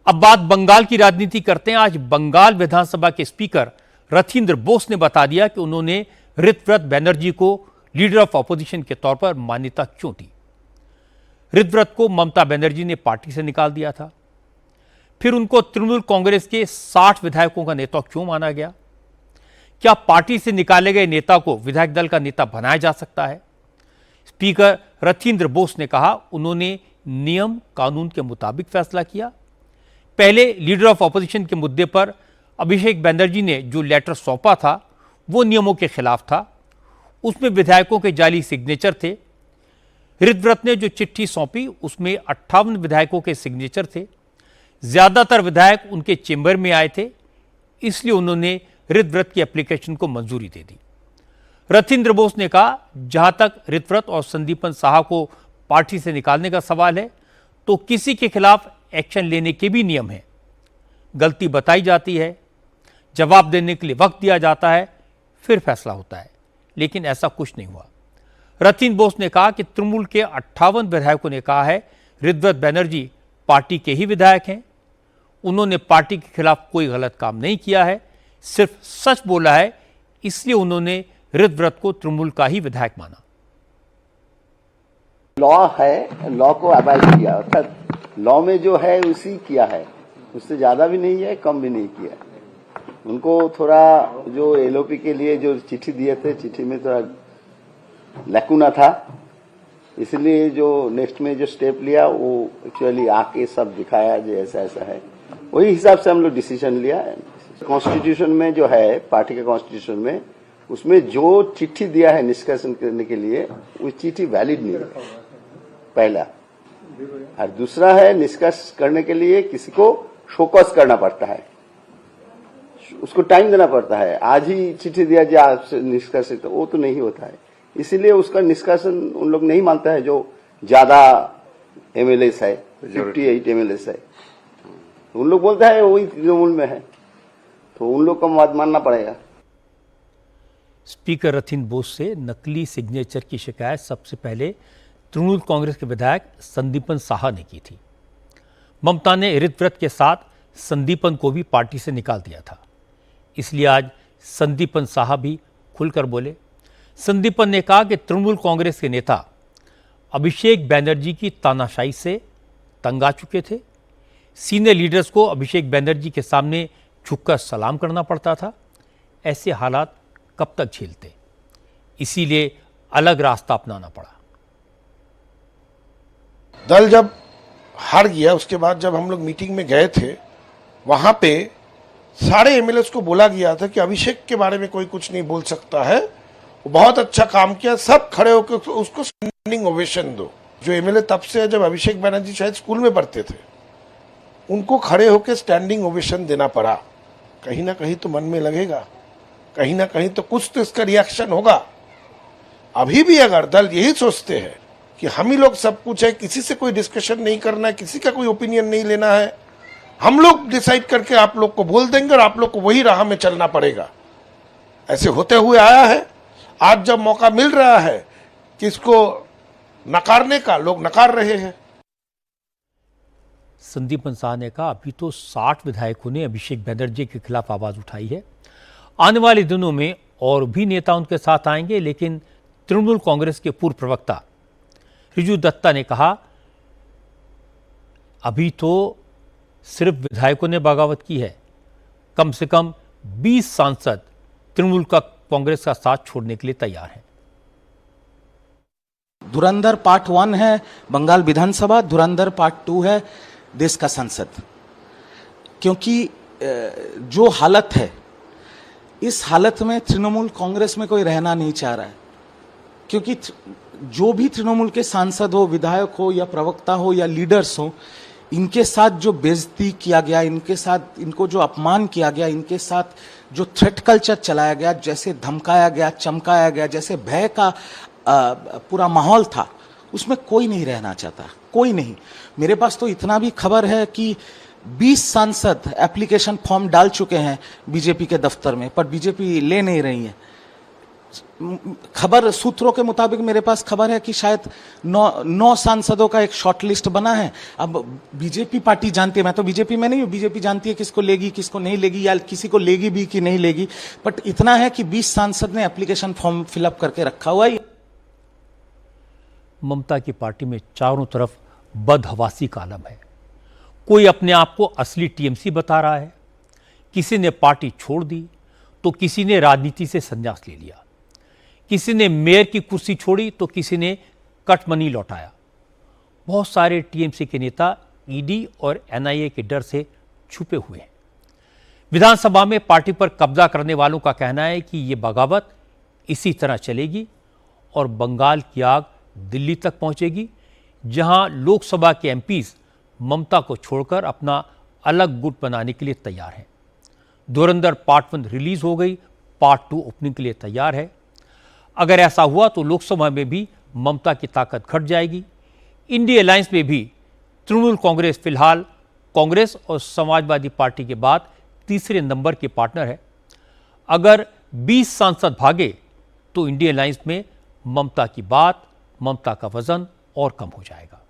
अब बात बंगाल की राजनीति करते हैं। आज बंगाल विधानसभा के स्पीकर रथिंद्र बोस ने बता दिया कि उन्होंने ऋतव्रत बनर्जी को लीडर ऑफ ऑपोजिशन के तौर पर मान्यता क्यों दी। ऋतव्रत को ममता बनर्जी ने पार्टी से निकाल दिया था, फिर उनको तृणमूल कांग्रेस के 60 विधायकों का नेता क्यों माना गया? क्या पार्टी से निकाले गए नेता को विधायक दल का नेता बनाया जा सकता है? स्पीकर रथिंद्र बोस ने कहा उन्होंने नियम कानून के मुताबिक फैसला किया। पहले लीडर ऑफ ऑपोजिशन के मुद्दे पर अभिषेक बनर्जी ने जो लेटर सौंपा था वो नियमों के खिलाफ था। उसमें विधायकों के जाली सिग्नेचर थे। ऋतव्रत ने जो चिट्ठी सौंपी उसमें 58 विधायकों के सिग्नेचर थे। ज्यादातर विधायक उनके चेंबर में आए थे, इसलिए उन्होंने ऋतव्रत की एप्लीकेशन को मंजूरी दे दी। रथिंद्र बोस ने कहा जहां तक ऋतव्रत और संदीपन साहा को पार्टी से निकालने का सवाल है तो किसी के खिलाफ एक्शन लेने के भी नियम हैं। गलती बताई जाती है, जवाब देने के लिए वक्त दिया जाता है, फिर फैसला होता है, लेकिन ऐसा कुछ नहीं हुआ। रथिंद्र बोस ने कहा कि तृणमूल के 58 विधायकों ने कहा है ऋतव्रत बनर्जी पार्टी के ही विधायक हैं, उन्होंने पार्टी के खिलाफ कोई गलत काम नहीं किया है, सिर्फ सच बोला है, इसलिए उन्होंने ऋतव्रत को तृणमूल का ही विधायक माना। लॉ है, लॉ को अबाइड किया, अर्थात लॉ में जो है उसी किया है, उससे ज्यादा भी नहीं है, कम भी नहीं किया। उनको थोड़ा जो एलओपी के लिए जो चिट्ठी दिए थे, चिट्ठी में थोड़ा लैकुना था, इसलिए जो नेक्स्ट में जो स्टेप लिया वो एक्चुअली आके सब दिखाया जो ऐसा ऐसा है, वही हिसाब से हम लोग डिसीजन लिया। कॉन्स्टिट्यूशन में जो है, पार्टी के कॉन्स्टिट्यूशन में, उसमें जो चिट्ठी दिया है निष्कासन करने के लिए, वो चिट्ठी वैलिड नहीं है, पहला। और दूसरा है, निष्कासन करने के लिए किसी को शोकॉज करना पड़ता है, उसको टाइम देना पड़ता है। आज ही चिट्ठी दिया जाए आपसे निष्कासित, तो वो तो नहीं होता है, इसीलिए उसका निष्कासन उन लोग नहीं मानता है जो ज्यादा एमएलएस है, 58 एमएलएस है। उन लोग बोलता है वही तृणमूल में है, तो उन लोग को मानना पड़ेगा। स्पीकर रथिंद्र बोस से नकली सिग्नेचर की शिकायत सबसे पहले तृणमूल कांग्रेस के विधायक संदीपन साहा ने की थी। ममता ने ऋतव्रत के साथ संदीपन को भी पार्टी से निकाल दिया था, इसलिए आज संदीपन साहा भी खुलकर बोले। संदीपन ने कहा कि तृणमूल कांग्रेस के नेता अभिषेक बनर्जी की तानाशाही से तंग आ चुके थे। सीनियर लीडर्स को अभिषेक बनर्जी के सामने झुककर सलाम करना पड़ता था। ऐसे हालात कब तक झेलते, इसीलिए अलग रास्ता अपनाना पड़ा। दल जब हार गया, उसके बाद जब हम लोग मीटिंग में गए थे, वहां पे सारे एमएलएस को बोला गया था कि अभिषेक के बारे में कोई कुछ नहीं बोल सकता है, वो बहुत अच्छा काम किया, सब खड़े होकर उसको स्टैंडिंग ओवेशन दो। जो एमएलए तब से है, जब अभिषेक बनर्जी शायद स्कूल में पढ़ते थे, उनको खड़े होकर स्टैंडिंग ओवेशन देना पड़ा। कहीं ना कहीं तो मन में लगेगा, कहीं ना कहीं तो कुछ तो इसका रिएक्शन होगा। अभी भी अगर दल यही सोचते हैं कि हम ही लोग सब कुछ है, किसी से कोई डिस्कशन नहीं करना है, किसी का कोई ओपिनियन नहीं लेना है, हम लोग डिसाइड करके आप लोग को बोल देंगे और आप लोग को वही राह में चलना पड़ेगा, ऐसे होते हुए आया है। आज जब मौका मिल रहा है कि इसको नकारने का, लोग नकार रहे हैं। संदीपन साहा ने कहा अभी तो 60 विधायकों ने अभिषेक बनर्जी के खिलाफ आवाज उठाई है, आने वाले दिनों में और भी नेता उनके साथ आएंगे। लेकिन तृणमूल कांग्रेस के पूर्व प्रवक्ता रिजू दत्ता ने कहा अभी तो सिर्फ विधायकों ने बगावत की है, कम से कम 20 सांसद तृणमूल का कांग्रेस का साथ छोड़ने के लिए तैयार हैं। धुरंधर पार्ट 1 है बंगाल विधानसभा, धुरंधर पार्ट 2 है देश का संसद। क्योंकि जो हालत है, इस हालत में तृणमूल कांग्रेस में कोई रहना नहीं चाह रहा है। क्योंकि जो भी तृणमूल के सांसद हो, विधायक हो या प्रवक्ता हो या लीडर्स हो, इनके साथ जो बेइज्जती किया गया, इनके साथ इनको जो अपमान किया गया, इनके साथ जो थ्रेट कल्चर चलाया गया, जैसे धमकाया गया, चमकाया गया, जैसे भय का पूरा माहौल था, उसमें कोई नहीं रहना चाहता, कोई नहीं। मेरे पास तो इतना भी खबर है कि 20 सांसद एप्लीकेशन फॉर्म डाल चुके हैं बीजेपी के दफ्तर में, पर बीजेपी ले नहीं रही है। खबर सूत्रों के मुताबिक मेरे पास खबर है कि शायद 9 सांसदों का एक शॉर्ट लिस्ट बना है। अब बीजेपी पार्टी जानती है, मैं तो बीजेपी में नहीं हूं, बीजेपी जानती है किसको लेगी किसको नहीं लेगी, या किसी को लेगी भी कि नहीं लेगी। बट इतना है कि 20 सांसद ने एप्लीकेशन फॉर्म फिलअप करके रखा हुआ है। ममता की पार्टी में चारों तरफ बदहवासी का आलम है। कोई अपने आप को असली टीएमसी बता रहा है, किसी ने पार्टी छोड़ दी तो किसी ने राजनीति से संन्यास ले लिया, किसी ने मेयर की कुर्सी छोड़ी तो किसी ने कट मनी लौटाया। बहुत सारे टीएमसी के नेता ईडी और एनआईए के डर से छुपे हुए हैं। विधानसभा में पार्टी पर कब्जा करने वालों का कहना है कि यह बगावत इसी तरह चलेगी और बंगाल की आग दिल्ली तक पहुंचेगी, जहां लोकसभा के एमपीज ममता को छोड़कर अपना अलग गुट बनाने के लिए तैयार हैं। धुरंधर पार्ट 1 रिलीज हो गई, पार्ट 2 ओपनिंग के लिए तैयार है। अगर ऐसा हुआ तो लोकसभा में भी ममता की ताकत घट जाएगी। इंडिया अलायंस में भी तृणमूल कांग्रेस फिलहाल कांग्रेस और समाजवादी पार्टी के बाद तीसरे नंबर की पार्टनर है। अगर 20 सांसद भागे तो इंडिया अलायंस में ममता की बात, ममता का वजन और कम हो जाएगा।